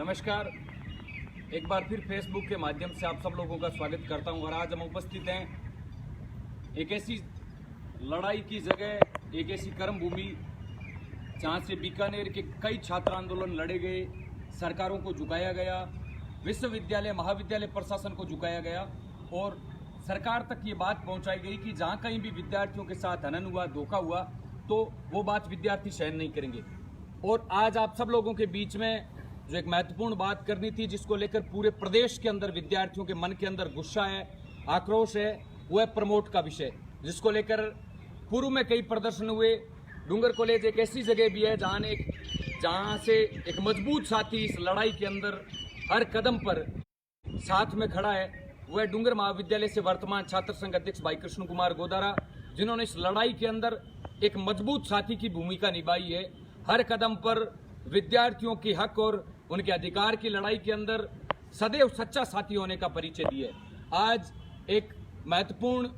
नमस्कार। एक बार फिर फेसबुक के माध्यम से आप सब लोगों का स्वागत करता हूं और आज हम उपस्थित हैं एक ऐसी लड़ाई की जगह, एक ऐसी कर्म भूमि जहां से बीकानेर के कई छात्र आंदोलन लड़े गए, सरकारों को झुकाया गया, विश्वविद्यालय महाविद्यालय प्रशासन को झुकाया गया और सरकार तक ये बात पहुंचाई गई कि जहां कहीं भी विद्यार्थियों के साथ हनन हुआ, धोखा हुआ तो वो बात विद्यार्थी सहन नहीं करेंगे। और आज आप सब लोगों के बीच में जो एक महत्वपूर्ण बात करनी थी, जिसको लेकर पूरे प्रदेश के अंदर विद्यार्थियों के मन के अंदर गुस्सा है, आक्रोश है, वो है प्रमोट का विषय, जिसको लेकर पूर्व में कई प्रदर्शन हुए। डूंगर कॉलेज एक ऐसी जगह भी है जहां से एक मजबूत साथी इस लड़ाई के अंदर हर कदम पर साथ में खड़ा है। वह डूंगर महाविद्यालय से वर्तमान छात्र संघ अध्यक्ष भाई कृष्ण कुमार गोदारा, जिन्होंने इस लड़ाई के अंदर एक मजबूत साथी की भूमिका निभाई है। हर कदम पर विद्यार्थियों की हक और उनके अधिकार की लड़ाई के अंदर सदैव सच्चा साथी होने का परिचय दिया है। आज एक महत्वपूर्ण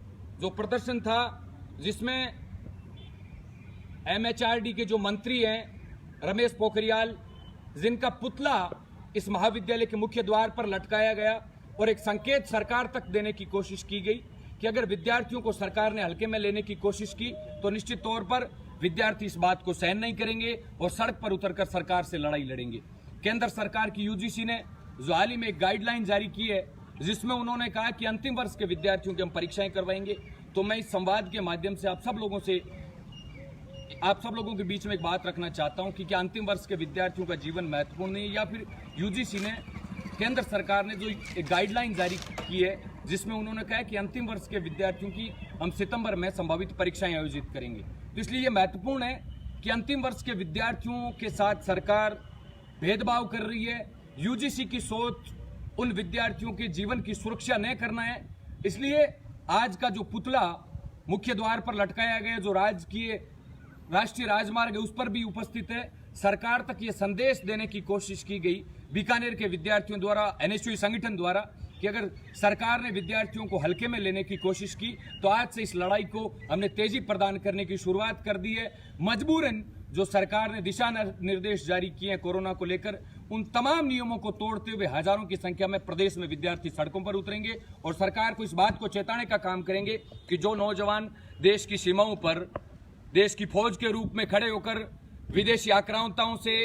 जो प्रदर्शन था, जिसमें MHRD के जो मंत्री हैं रमेश पोखरियाल, जिनका पुतला इस महाविद्यालय के मुख्य द्वार पर लटकाया गया और एक संकेत सरकार तक देने की कोशिश की गई कि अगर विद्यार्थियों को सरकार ने हल्के में लेने की कोशिश की तो निश्चित तौर पर विद्यार्थी इस बात को सहन नहीं करेंगे और सड़क पर उतरकर सरकार से लड़ाई लड़ेंगे। केंद्र सरकार की UGC ने जो हाल ही में एक गाइडलाइन जारी की है, जिसमें उन्होंने कहा कि अंतिम वर्ष के विद्यार्थियों की हम परीक्षाएं करवाएंगे। तो मैं इस संवाद के माध्यम से आप सब लोगों के बीच में एक बात रखना चाहता हूं कि क्या अंतिम वर्ष के विद्यार्थियों का जीवन महत्वपूर्ण नहीं है, या फिर UGC ने, केंद्र सरकार ने जो एक गाइडलाइन जारी की है, जिसमें उन्होंने कहा कि अंतिम वर्ष के विद्यार्थियों की हम सितंबर में संभावित परीक्षाएं आयोजित करेंगे। तो इसलिए यह महत्वपूर्ण है कि अंतिम वर्ष के विद्यार्थियों के साथ सरकार भेदभाव कर रही है। UGC की सोच उन विद्यार्थियों के जीवन की सुरक्षा न करना है। इसलिए आज का जो पुतला मुख्य द्वार पर लटकाया गया, जो राष्ट्रीय राजमार्ग है, उस पर भी उपस्थित है। सरकार तक ये संदेश देने की कोशिश की गई बीकानेर के विद्यार्थियों द्वारा, NSU संगठन द्वारा, कि अगर सरकार ने विद्यार्थियों को हल्के में लेने की कोशिश की तो आज से इस लड़ाई को हमने तेजी प्रदान करने की शुरुआत कर दी है। मजबूरन जो सरकार ने दिशा निर्देश जारी किए हैं कोरोना को लेकर, उन तमाम नियमों को तोड़ते हुए हजारों की संख्या में प्रदेश में विद्यार्थी सड़कों पर उतरेंगे और सरकार को इस बात को चेताने का काम करेंगे कि जो नौजवान देश की सीमाओं पर देश की फौज के रूप में खड़े होकर विदेशी आक्रांताओं से,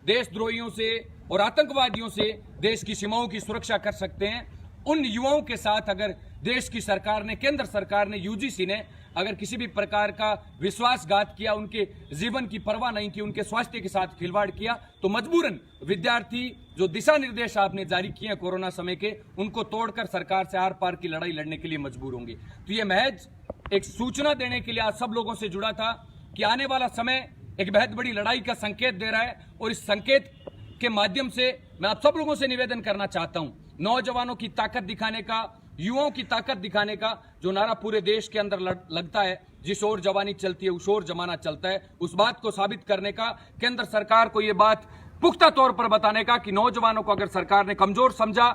देशद्रोहियों से और आतंकवादियों से देश की सीमाओं की सुरक्षा कर सकते हैं, उन युवाओं के साथ अगर देश की सरकार ने, केंद्र सरकार ने, UGC ने अगर किसी भी प्रकार का विश्वासघात किया, उनके जीवन की परवाह नहीं की, उनके स्वास्थ्य के साथ खिलवाड़ किया, तो मजबूरन विद्यार्थी जो दिशा निर्देश आपने जारी किए हैं कोरोना समय के, उनको तोड़कर सरकार से आर पार की लड़ाई लड़ने के लिए मजबूर होंगे। तो ये महज एक सूचना देने के लिए आज सब लोगों से जुड़ा था कि आने वाला समय एक बेहद बड़ी लड़ाई का संकेत दे रहा है और इस संकेत के माध्यम से मैं आप सब लोगों से निवेदन करना चाहता हूं, नौजवानों की ताकत दिखाने का, युवाओं की ताकत दिखाने का जो नारा पूरे देश के अंदर लगता है, जिस ओर जवानी चलती है उस ओर जमाना चलता है, उस बात को साबित करने का, केंद्र सरकार को यह बात पुख्ता तौर पर बताने का कि नौजवानों को अगर सरकार ने कमजोर समझा,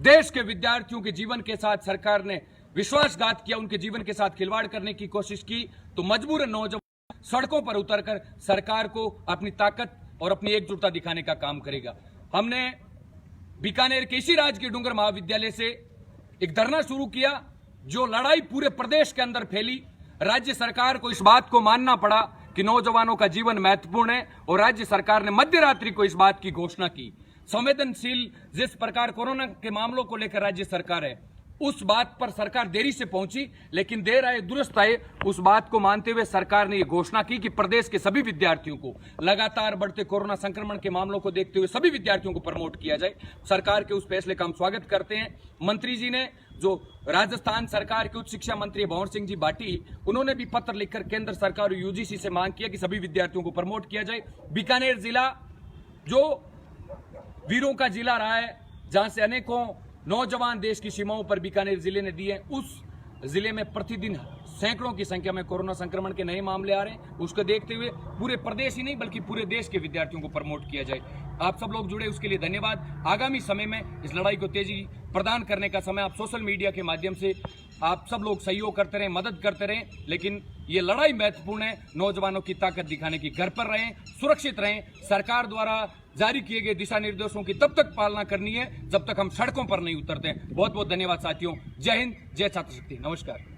देश के विद्यार्थियों के जीवन के साथ सरकार ने विश्वासघात किया, उनके जीवन के साथ खिलवाड़ करने की कोशिश की, तो मजबूरन नौजवान सड़कों पर उतरकर सरकार को अपनी ताकत और अपनी एकजुटता दिखाने का काम करेगा। हमने बीकानेर के इसी राज्य के डूंगर महाविद्यालय से एक धरना शुरू किया, जो लड़ाई पूरे प्रदेश के अंदर फैली। राज्य सरकार को इस बात को मानना पड़ा कि नौजवानों का जीवन महत्वपूर्ण है और राज्य सरकार ने मध्यरात्रि को इस बात की घोषणा की। संवेदनशील जिस प्रकार कोरोना के मामलों को लेकर राज्य सरकार है, उस बात पर सरकार देरी से पहुंची, लेकिन देर आए दुरुस्त आए, उस बात को मानते हुए सरकार ने यह घोषणा की कि प्रदेश के सभी विद्यार्थियों को लगातार बढ़ते कोरोना संक्रमण के मामलों को देखते हुए सभी विद्यार्थियों को प्रमोट किया जाए। सरकार के उस फैसले का हम स्वागत करते हैं। मंत्री जी ने, जो राजस्थान सरकार के उच्च शिक्षा मंत्री भंवर सिंह जी भाटी, उन्होंने भी पत्र लिखकर केंद्र सरकार और UGC से मांग किया कि सभी विद्यार्थियों को प्रमोट किया जाए। बीकानेर जिला जो वीरों का जिला रहा है, जहां से अनेकों नौजवान देश की सीमाओं पर बीकानेर जिले ने दिए, उस जिले में प्रतिदिन सैकड़ों की संख्या में कोरोना संक्रमण के नए मामले आ रहे हैं। उसको देखते हुए पूरे प्रदेश ही नहीं बल्कि पूरे देश के विद्यार्थियों को प्रमोट किया जाए। आप सब लोग जुड़े, उसके लिए धन्यवाद। आगामी समय में इस लड़ाई को तेजी प्रदान करने का समय आप सोशल मीडिया के माध्यम से आप सब लोग सहयोग करते रहें, मदद करते रहें, लेकिन ये लड़ाई महत्वपूर्ण है। नौजवानों की ताकत दिखाने की, घर पर रहें, सुरक्षित रहें। सरकार द्वारा जारी किए गए दिशा निर्देशों की तब तक पालना करनी है जब तक हम सड़कों पर नहीं उतरते हैं। बहुत बहुत धन्यवाद साथियों। जय हिंद, जय छात्र शक्ति। नमस्कार।